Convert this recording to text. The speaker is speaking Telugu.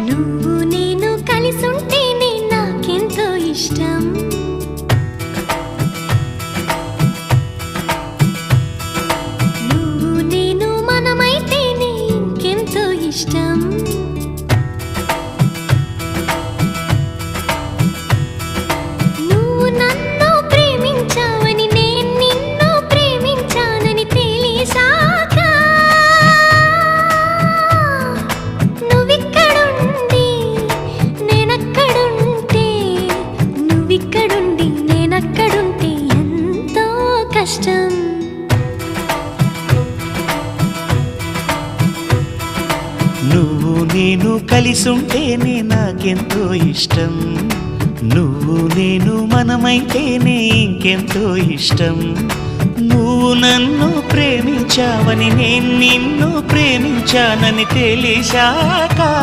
నువ్వు నేను కలిసుంటేనే నాకెంతో ఇష్టం. నువ్వు నేను మనమైతేనే ఇంకెంతో ఇష్టం. నువ్వు నన్ను ప్రేమించావని నేను నిన్ను ప్రేమించానని తెలిసాక నువ్విక్కడుండి నేనక్కడుంటే నువ్విక్కడుండి నేనక్కడుంటే ఎంతో కష్టం. నువ్వు నేను కలిసుంటేనే నాకెంతో ఇష్టం. నువ్వు నేను మనమైతేనే ఇంకెంతో ఇష్టం. నువ్వు నన్ను ప్రేమించావని నేను నిన్ను ప్రేమించానని తెలిసాక